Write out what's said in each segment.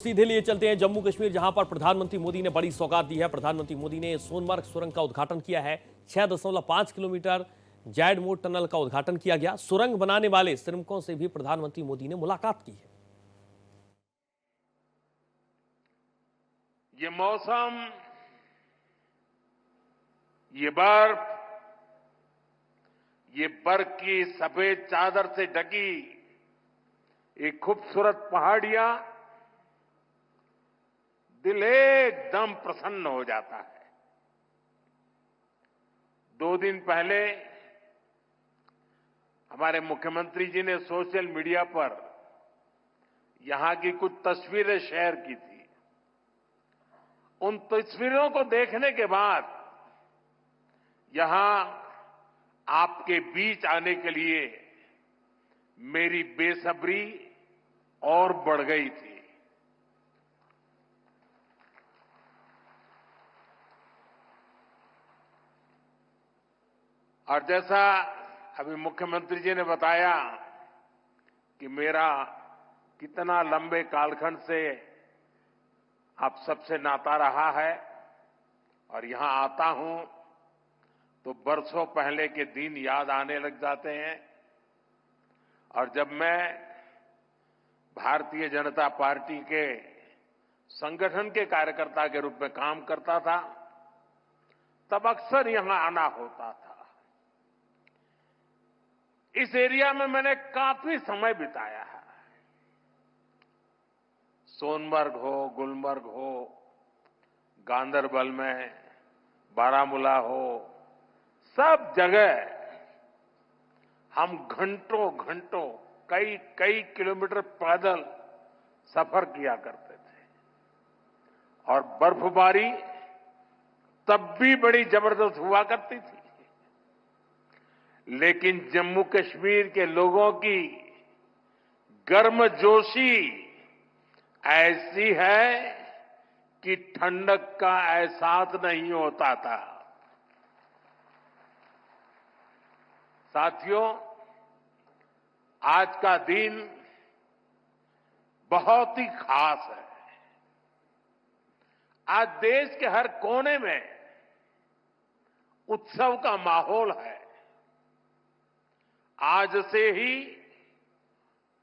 सीधे लिए चलते हैं जम्मू कश्मीर, जहां पर प्रधानमंत्री मोदी ने बड़ी सौगात दी है। प्रधानमंत्री मोदी ने सोनमर्ग सुरंग का उद्घाटन किया है। 6.5 किलोमीटर जैड मोड टनल का उद्घाटन किया गया। सुरंग बनाने वाले श्रमिकों से भी प्रधानमंत्री मोदी ने मुलाकात की है। ये मौसम, ये बर्फ, ये बर्फ की सफेद चादर से ढकी ये खूबसूरत पहाड़ियां दिल एकदम प्रसन्न हो जाता है। 2 दिन पहले हमारे मुख्यमंत्री जी ने सोशल मीडिया पर यहां की कुछ तस्वीरें शेयर की थी। उन तस्वीरों को देखने के बाद यहां आपके बीच आने के लिए मेरी बेसब्री और बढ़ गई थी। और जैसा अभी मुख्यमंत्री जी ने बताया कि मेरा कितना लंबे कालखंड से आप सबसे नाता रहा है और यहां आता हूं तो बरसों पहले के दिन याद आने लग जाते हैं। और जब मैं भारतीय जनता पार्टी के संगठन के कार्यकर्ता के रूप में काम करता था, तब अक्सर यहां आना होता था। इस एरिया में मैंने काफी समय बिताया है। सोनमर्ग हो, गुलमर्ग हो, गांदरबल में, बारामूला हो, सब जगह हम घंटों घंटों कई कई किलोमीटर पैदल सफर किया करते थे। और बर्फबारी तब भी बड़ी जबरदस्त हुआ करती थी। लेकिन जम्मू कश्मीर के लोगों की गर्मजोशी ऐसी है कि ठंडक का एहसास नहीं होता था। साथियों, आज का दिन बहुत ही खास है। आज देश के हर कोने में उत्सव का माहौल है। आज से ही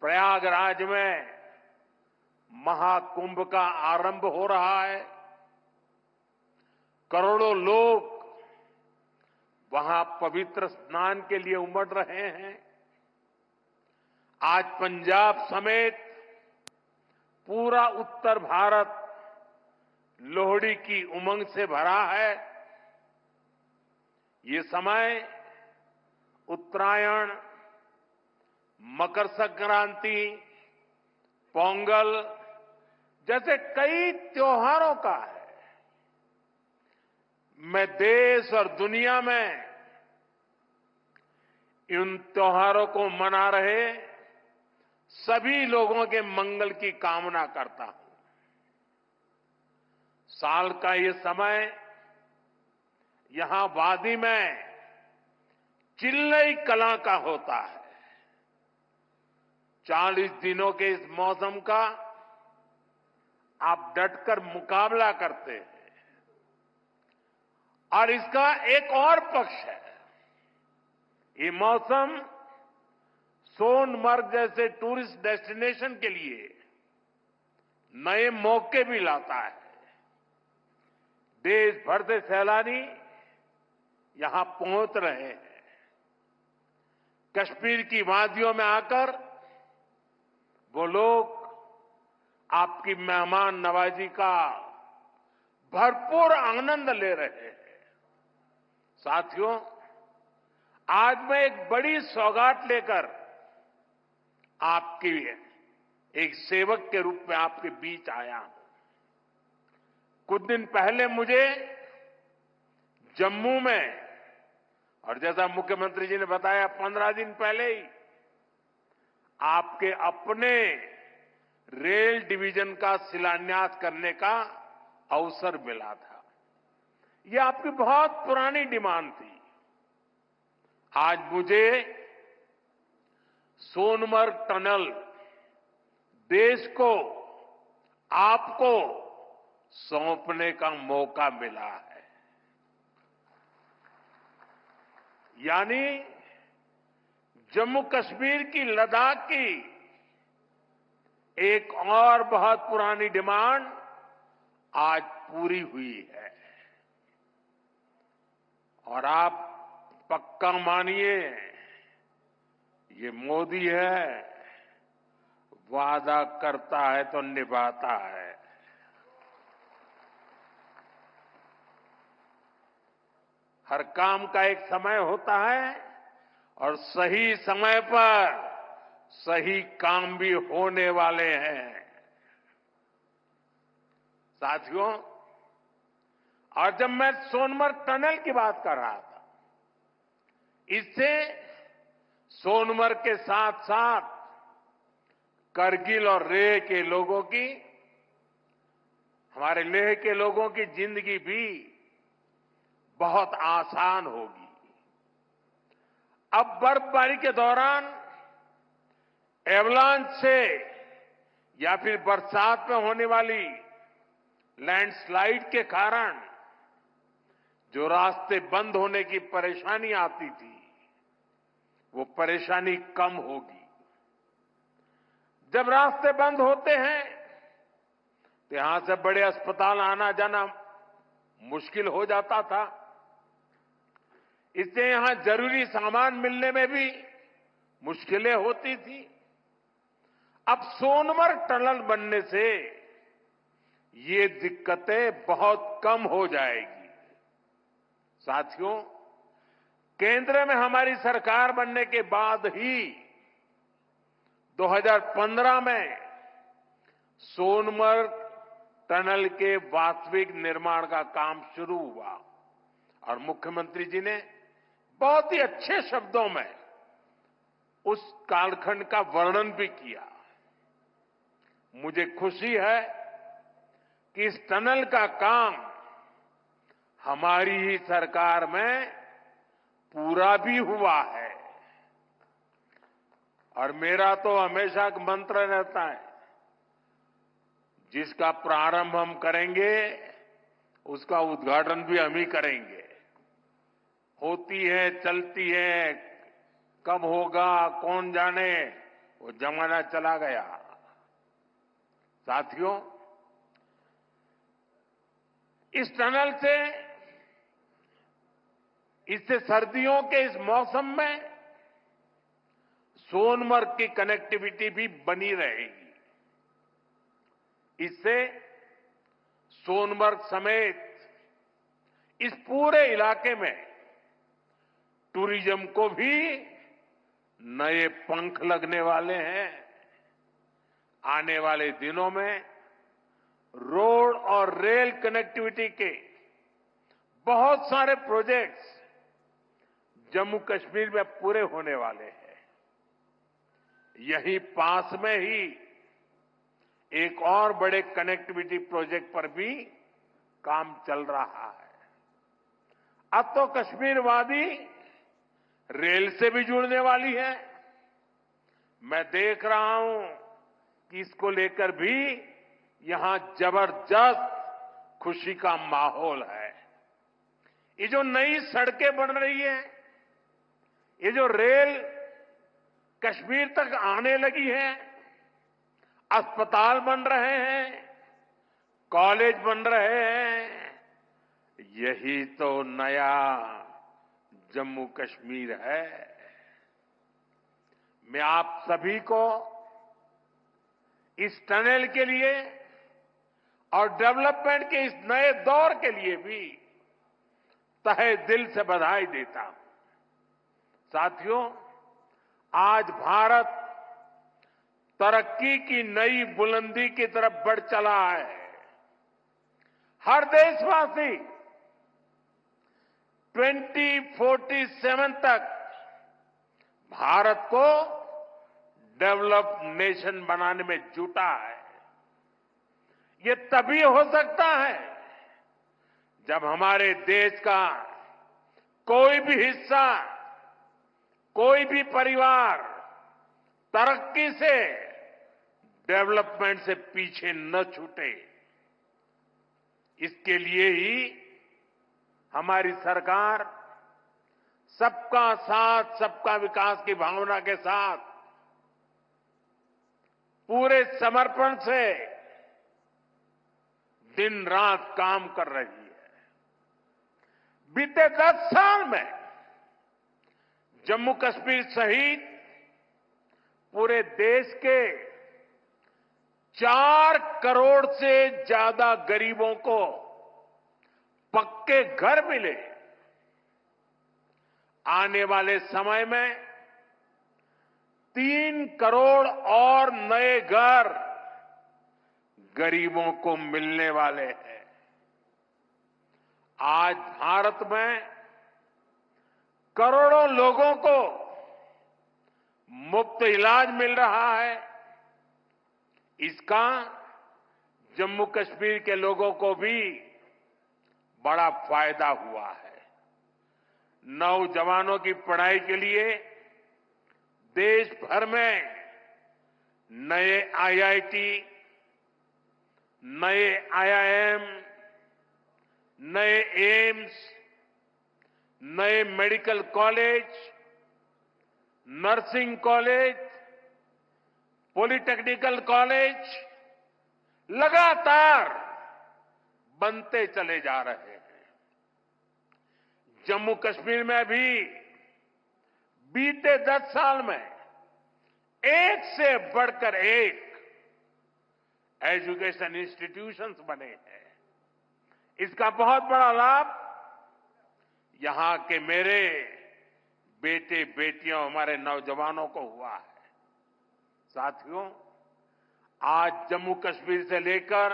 प्रयागराज में महाकुंभ का आरंभ हो रहा है। करोड़ों लोग वहां पवित्र स्नान के लिए उमड़ रहे हैं। आज पंजाब समेत पूरा उत्तर भारत लोहड़ी की उमंग से भरा है। ये समय उत्तरायण, मकर संक्रांति, पोंगल जैसे कई त्योहारों का है। मैं देश और दुनिया में इन त्योहारों को मना रहे सभी लोगों के मंगल की कामना करता हूं। साल का ये समय यहां वादी में चिल्लई कला का होता है। 40 दिनों के इस मौसम का आप डटकर मुकाबला करते हैं। और इसका एक और पक्ष है, ये मौसम सोनमर्ग जैसे टूरिस्ट डेस्टिनेशन के लिए नए मौके भी लाता है। देश भर से सैलानी यहां पहुंच रहे हैं। कश्मीर की वादियों में आकर वो लोग आपकी मेहमान नवाजी का भरपूर आनंद ले रहे हैं। साथियों, आज मैं एक बड़ी सौगात लेकर आपकी एक सेवक के रूप में आपके बीच आया हूं। कुछ दिन पहले मुझे जम्मू में, और जैसा मुख्यमंत्री जी ने बताया 15 दिन पहले ही आपके अपने रेल डिवीजन का शिलान्यास करने का अवसर मिला था। यह आपकी बहुत पुरानी डिमांड थी। आज मुझे सोनमर्ग टनल देश को आपको सौंपने का मौका मिला है। यानी जम्मू कश्मीर की, लद्दाख की एक और बहुत पुरानी डिमांड आज पूरी हुई है। और आप पक्का मानिए, ये मोदी है, वादा करता है तो निभाता है। हर काम का एक समय होता है और सही समय पर सही काम भी होने वाले हैं साथियों। और जब मैं सोनमर्ग टनल की बात कर रहा था, इससे सोनमर्ग के साथ साथ करगिल और लेह के लोगों की, हमारे लेह के लोगों की जिंदगी भी बहुत आसान होगी। अब बर्फबारी के दौरान एवलांच से या फिर बरसात में होने वाली लैंडस्लाइड के कारण जो रास्ते बंद होने की परेशानी आती थी, वो परेशानी कम होगी। जब रास्ते बंद होते हैं तो यहां से बड़े अस्पताल आना जाना मुश्किल हो जाता था। इससे यहां जरूरी सामान मिलने में भी मुश्किलें होती थी। अब सोनमर्ग टनल बनने से ये दिक्कतें बहुत कम हो जाएगी। साथियों, केंद्र में हमारी सरकार बनने के बाद ही 2015 में सोनमर्ग टनल के वास्तविक निर्माण का काम शुरू हुआ और मुख्यमंत्री जी ने बहुत ही अच्छे शब्दों में उस कालखंड का वर्णन भी किया। मुझे खुशी है कि इस टनल का काम हमारी ही सरकार में पूरा भी हुआ है। और मेरा तो हमेशा एक मंत्र रहता है, जिसका प्रारंभ हम करेंगे उसका उद्घाटन भी हम ही करेंगे। होती है, चलती है, कब होगा कौन जाने, वो जमाना चला गया। साथियों, इस टनल से, इससे सर्दियों के इस मौसम में सोनमर्ग की कनेक्टिविटी भी बनी रहेगी। इससे सोनमर्ग समेत इस पूरे इलाके में टूरिज्म को भी नए पंख लगने वाले हैं। आने वाले दिनों में रोड और रेल कनेक्टिविटी के बहुत सारे प्रोजेक्ट्स जम्मू कश्मीर में पूरे होने वाले हैं। यही पास में ही एक और बड़े कनेक्टिविटी प्रोजेक्ट पर भी काम चल रहा है। अब तो कश्मीर वादी रेल से भी जुड़ने वाली है। मैं देख रहा हूं कि इसको लेकर भी यहां जबरदस्त खुशी का माहौल है। ये जो नई सड़कें बन रही है, ये जो रेल कश्मीर तक आने लगी है, अस्पताल बन रहे हैं, कॉलेज बन रहे हैं, यही तो नया जम्मू कश्मीर है। मैं आप सभी को इस टनल के लिए और डेवलपमेंट के इस नए दौर के लिए भी तहे दिल से बधाई देता हूं। साथियों, आज भारत तरक्की की नई बुलंदी की तरफ बढ़ चला है। हर देशवासी 2047 तक भारत को डेवलप्ड नेशन बनाने में जुटा है। ये तभी हो सकता है जब हमारे देश का कोई भी हिस्सा, कोई भी परिवार तरक्की से डेवलपमेंट से पीछे न छूटे, इसके लिए ही हमारी सरकार सबका साथ सबका विकास की भावना के साथ पूरे समर्पण से दिन रात काम कर रही है। बीते 10 साल में जम्मू कश्मीर सहित पूरे देश के 4 करोड़ से ज्यादा गरीबों को पक्के घर मिले। आने वाले समय में 3 करोड़ और नए घर गरीबों को मिलने वाले हैं। आज भारत में करोड़ों लोगों को मुफ्त इलाज मिल रहा है। इसका जम्मू कश्मीर के लोगों को भी बड़ा फायदा हुआ है। नौजवानों की पढ़ाई के लिए देश भर में नए आईआईटी, नए आईआईएम, नए एम्स, नए medical college, nursing college, polytechnical college लगातार बनते चले जा रहे हैं। जम्मू कश्मीर में भी बीते 10 साल में एक से बढ़कर एक एजुकेशन इंस्टीट्यूशंस बने हैं। इसका बहुत बड़ा लाभ यहां के मेरे बेटे बेटियों, हमारे नौजवानों को हुआ है। साथियों, आज जम्मू कश्मीर से लेकर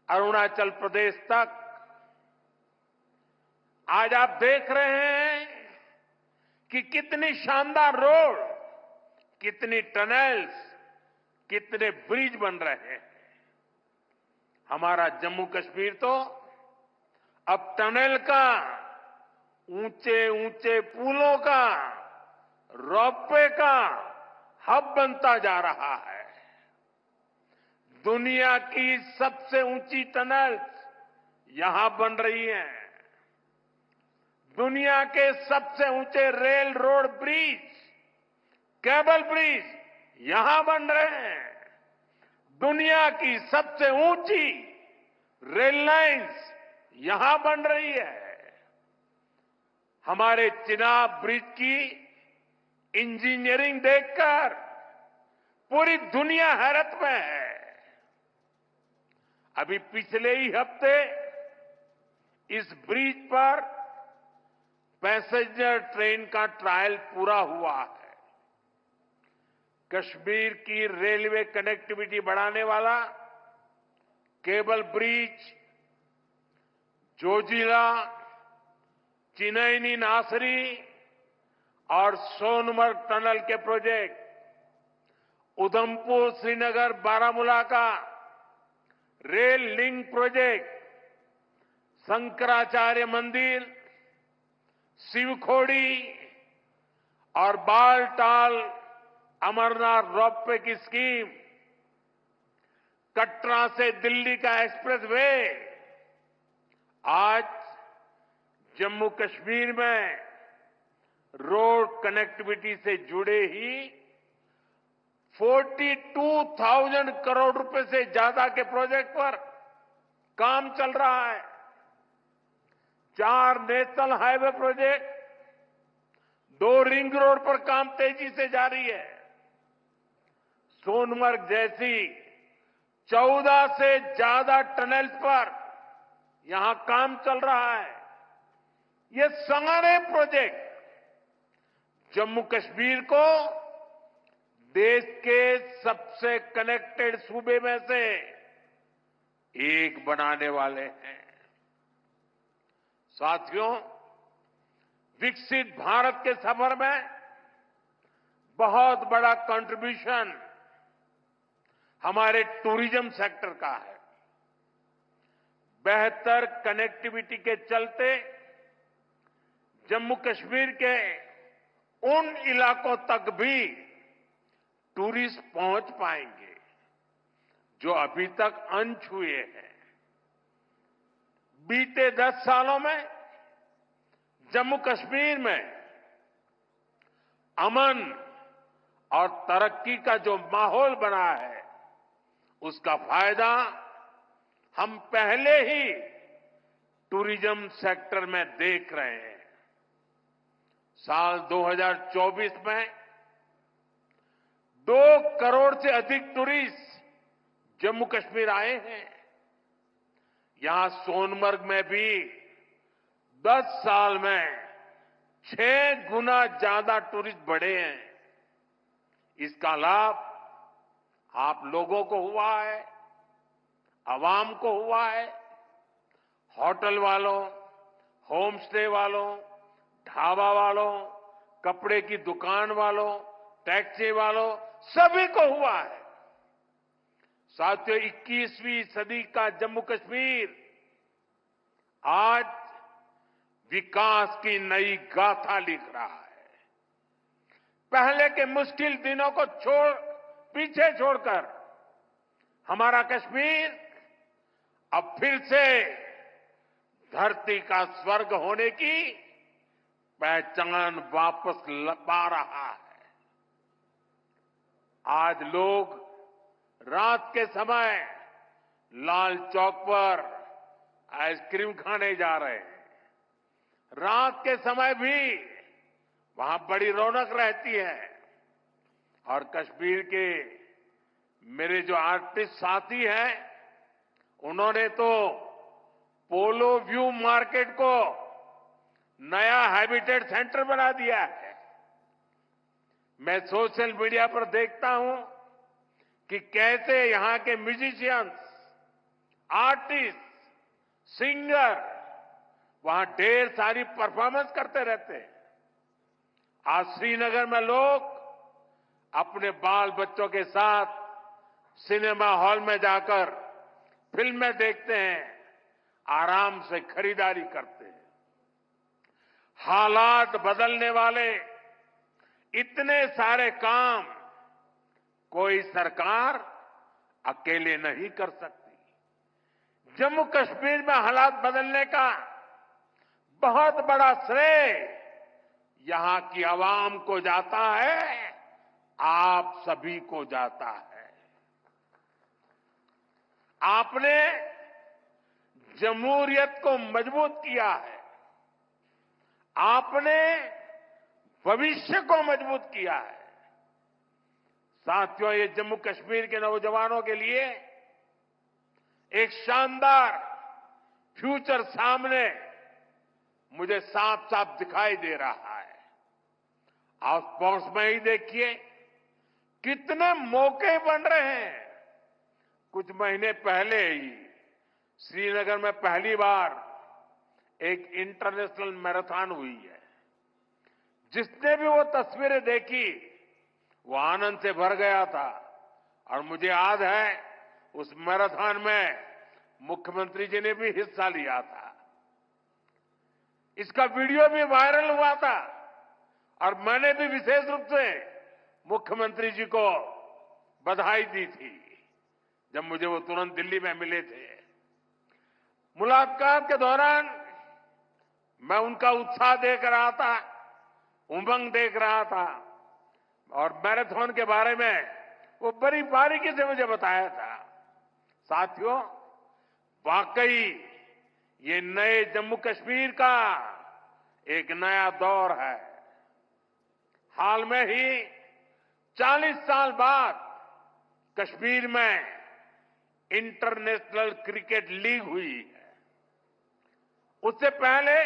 अरुणाचल प्रदेश तक आज आप देख रहे हैं कि कितनी शानदार रोड, कितनी टनल्स, कितने ब्रिज बन रहे हैं। हमारा जम्मू कश्मीर तो अब टनल का, ऊंचे ऊंचे पुलों का, रोपवे का हब बनता जा रहा है। दुनिया की सबसे ऊंची टनल्स यहां बन रही हैं। दुनिया के सबसे ऊंचे rail road bridge, cable bridge यहां बन रहे हैं। दुनिया की सबसे ऊंची रेल लाइंस यहां बन रही है। हमारे चिनाब ब्रिज की इंजीनियरिंग देखकर पूरी दुनिया हैरत में है। अभी पिछले ही हफ्ते इस ब्रिज पर पैसेंजर ट्रेन का ट्रायल पूरा हुआ है। कश्मीर की रेलवे कनेक्टिविटी बढ़ाने वाला केबल ब्रिज, जोजिला, चिनैनी नासरी और सोनमर्ग टनल के प्रोजेक्ट, उधमपुर श्रीनगर बारामूला का रेल लिंक प्रोजेक्ट, शंकराचार्य मंदिर, शिवखोड़ी और बालटाल अमरनाथ रोपवे की स्कीम, कटरा से दिल्ली का एक्सप्रेसवे, आज जम्मू कश्मीर में रोड कनेक्टिविटी से जुड़े ही 42,000 करोड़ रुपए से ज्यादा के प्रोजेक्ट पर काम चल रहा है। 4 national highway project, 2 ring road पर काम तेजी से जारी है। सोनमर्ग जैसी 14 से ज्यादा टनल्स पर यहां काम चल रहा है। ये सारे प्रोजेक्ट जम्मू कश्मीर को देश के सबसे कनेक्टेड सूबे में से एक बनाने वाले हैं। साथियों, विकसित भारत के सफर में बहुत बड़ा कंट्रीब्यूशन हमारे टूरिज्म सेक्टर का है। बेहतर कनेक्टिविटी के चलते जम्मू कश्मीर के उन इलाकों तक भी टूरिस्ट पहुंच पाएंगे जो अभी तक अनछुए हैं। बीते 10 सालों में जम्मू कश्मीर में अमन और तरक्की का जो माहौल बना है, उसका फायदा हम पहले ही टूरिज्म सेक्टर में देख रहे हैं। साल 2024 में 2 करोड़ से अधिक टूरिस्ट जम्मू कश्मीर आए हैं। यहां सोनमर्ग में भी 10 साल में 6 गुना ज्यादा टूरिस्ट बढ़े हैं। इसका लाभ आप लोगों को हुआ है, आवाम को हुआ है। होटल वालों, होम स्टे वालों, ढाबा वालों, कपड़े की दुकान वालों, टैक्सी वालों, सभी को हुआ है। साथियों, 21वीं सदी का जम्मू कश्मीर आज विकास की नई गाथा लिख रहा है। पहले के मुश्किल दिनों को पीछे छोड़कर हमारा कश्मीर अब फिर से धरती का स्वर्ग होने की पहचान वापस पा रहा है। आज लोग रात के समय लाल चौक पर आइसक्रीम खाने जा रहे हैं। रात के समय भी वहां बड़ी रौनक रहती है। और कश्मीर के मेरे जो आर्टिस्ट साथी हैं, उन्होंने तो पोलो व्यू मार्केट को नया हैबिटेट सेंटर बना दिया है। मैं सोशल मीडिया पर देखता हूं कि कैसे यहां के म्यूजिशियंस, आर्टिस्ट, सिंगर वहां ढेर सारी परफॉर्मेंस करते रहते हैं। आज श्रीनगर में लोग अपने बाल बच्चों के साथ सिनेमा हॉल में जाकर फिल्में देखते हैं, आराम से खरीदारी करते हैं। हालात बदलने वाले इतने सारे काम कोई सरकार अकेले नहीं कर सकती। जम्मू कश्मीर में हालात बदलने का बहुत बड़ा श्रेय यहां की आवाम को जाता है, आप सभी को जाता है। आपने जमहूरियत को मजबूत किया है, आपने भविष्य को मजबूत किया है। साथियों, ये जम्मू कश्मीर के नौजवानों के लिए एक शानदार फ्यूचर सामने मुझे साफ साफ दिखाई दे रहा है। आप स्पोर्ट्स में ही देखिए कितने मौके बन रहे हैं। कुछ महीने पहले ही श्रीनगर में पहली बार एक इंटरनेशनल मैराथन हुई है। जिसने भी वो तस्वीरें देखी वो आनंद से भर गया था। और मुझे याद है उस मैराथन में मुख्यमंत्री जी ने भी हिस्सा लिया था। इसका वीडियो भी वायरल हुआ था और मैंने भी विशेष रूप से मुख्यमंत्री जी को बधाई दी थी जब मुझे वो तुरंत दिल्ली में मिले थे। मुलाकात के दौरान मैं उनका उत्साह देख रहा था, उमंग देख रहा था और मैराथन के बारे में वो बड़ी बारीकी से मुझे बताया था। साथियों, वाकई ये नए जम्मू कश्मीर का एक नया दौर है। हाल में ही 40 साल बाद कश्मीर में इंटरनेशनल क्रिकेट लीग हुई है। उससे पहले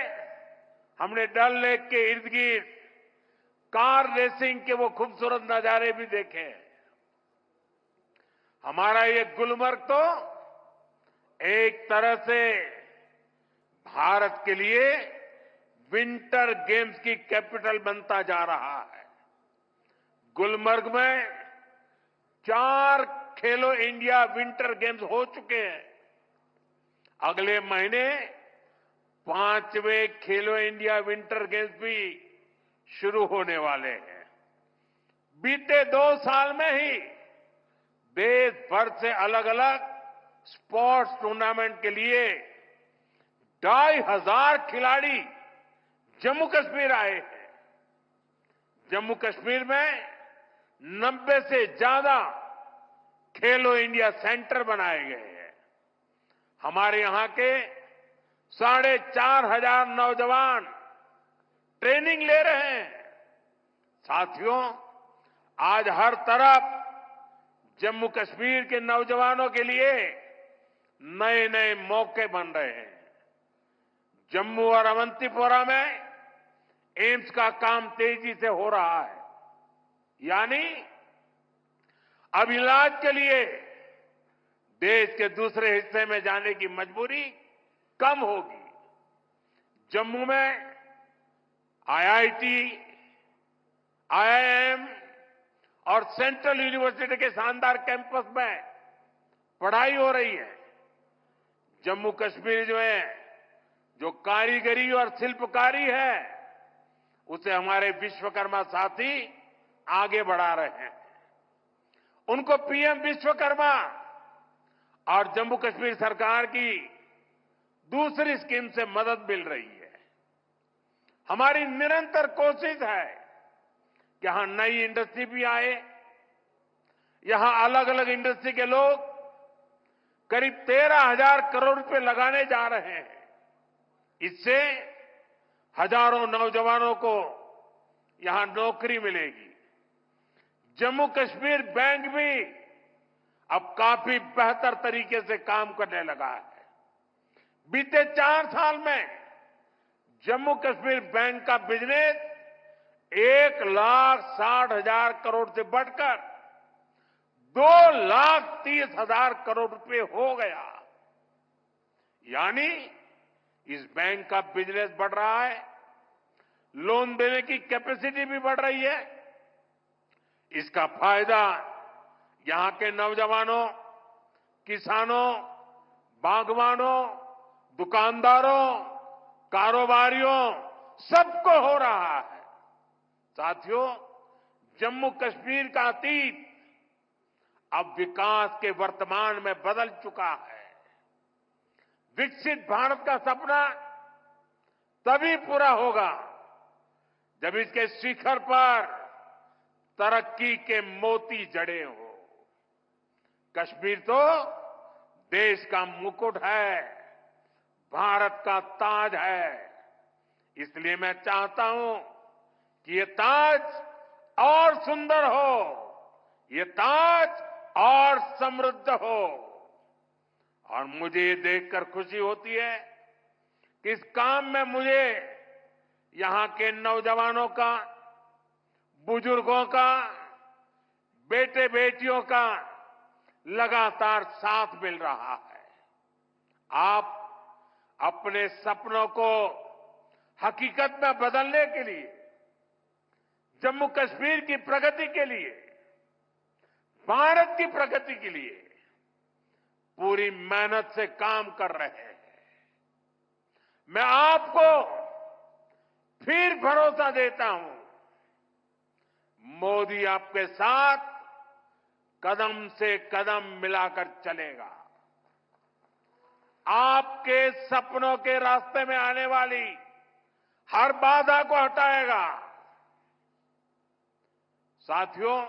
हमने डल लेक के इर्द गिर्द कार रेसिंग के वो खूबसूरत नजारे भी देखे। हमारा ये गुलमर्ग तो एक तरह से भारत के लिए विंटर गेम्स की कैपिटल बनता जा रहा है। गुलमर्ग में 4 खेलो इंडिया विंटर गेम्स हो चुके हैं। अगले महीने 5वें खेलो इंडिया विंटर गेम्स भी शुरू होने वाले हैं। बीते 2 साल में ही देश भर से अलग अलग स्पोर्ट्स टूर्नामेंट के लिए 2,500 खिलाड़ी जम्मू कश्मीर आए हैं। जम्मू कश्मीर में 90 से ज्यादा खेलो इंडिया सेंटर बनाए गए हैं। हमारे यहां के 4,500 नौजवान ट्रेनिंग ले रहे हैं। साथियों, आज हर तरफ जम्मू कश्मीर के नौजवानों के लिए नए नए मौके बन रहे हैं। जम्मू और अवंतीपोरा में एम्स का काम तेजी से हो रहा है, यानी अब इलाज के लिए देश के दूसरे हिस्से में जाने की मजबूरी कम होगी। जम्मू में आईआईटी, आईआईएम और सेंट्रल यूनिवर्सिटी के शानदार कैंपस में पढ़ाई हो रही है। जम्मू कश्मीर जो कारीगरी और शिल्पकारी है, उसे हमारे विश्वकर्मा साथी आगे बढ़ा रहे हैं। उनको पीएम विश्वकर्मा और जम्मू कश्मीर सरकार की दूसरी स्कीम से मदद मिल रही है। हमारी निरंतर कोशिश है कि यहां नई इंडस्ट्री भी आए। यहां अलग अलग इंडस्ट्री के लोग करीब 13,000 करोड़ रुपए लगाने जा रहे हैं। इससे हजारों नौजवानों को यहां नौकरी मिलेगी। जम्मू कश्मीर बैंक भी अब काफी बेहतर तरीके से काम करने लगा है। बीते 4 साल में जम्मू कश्मीर बैंक का बिजनेस 1,60,000 करोड़ से बढ़कर 2,30,000 करोड़ रुपए हो गया। यानी इस बैंक का बिजनेस बढ़ रहा है, लोन देने की कैपेसिटी भी बढ़ रही है। इसका फायदा यहां के नौजवानों, किसानों, बागवानों, दुकानदारों, कारोबारियों सबको हो रहा है। साथियों, जम्मू कश्मीर का अतीत अब विकास के वर्तमान में बदल चुका है। विकसित भारत का सपना तभी पूरा होगा जब इसके शिखर पर तरक्की के मोती जड़े हो। कश्मीर तो देश का मुकुट है, भारत का ताज है। इसलिए मैं चाहता हूं कि ये ताज और सुंदर हो, ये ताज और समृद्ध हो। और मुझे ये देखकर खुशी होती है कि इस काम में मुझे यहां के नौजवानों का, बुजुर्गों का, बेटे बेटियों का लगातार साथ मिल रहा है। आप अपने सपनों को हकीकत में बदलने के लिए, जम्मू कश्मीर की प्रगति के लिए, भारत की प्रगति के लिए पूरी मेहनत से काम कर रहे हैं। मैं आपको फिर भरोसा देता हूं, मोदी आपके साथ कदम से कदम मिलाकर चलेगा। आपके सपनों के रास्ते में आने वाली हर बाधा को हटाएगा। साथियों,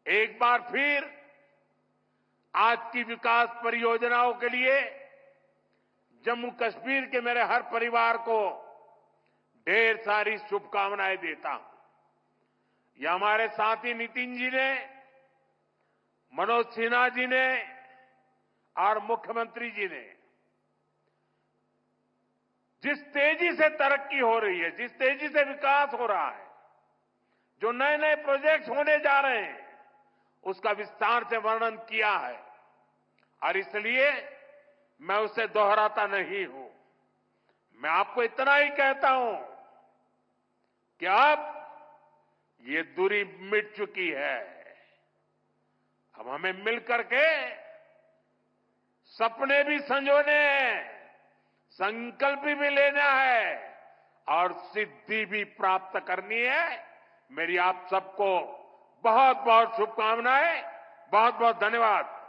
एक बार फिर आज की विकास परियोजनाओं के लिए जम्मू कश्मीर के मेरे हर परिवार को ढेर सारी शुभकामनाएं देता हूं। यह हमारे साथी नितिन जी ने, मनोज सिन्हा जी ने और मुख्यमंत्री जी ने जिस तेजी से तरक्की हो रही है, जिस तेजी से विकास हो रहा है, जो नए नए प्रोजेक्ट होने जा रहे हैं, उसका विस्तार से वर्णन किया है। और इसलिए मैं उसे दोहराता नहीं हूं। मैं आपको इतना ही कहता हूं कि अब ये दूरी मिट चुकी है। अब हमें मिलकर के सपने भी संजोने हैं, संकल्प भी लेना है और सिद्धि भी प्राप्त करनी है। मेरी आप सबको बहुत बहुत शुभकामनाएं, बहुत बहुत धन्यवाद।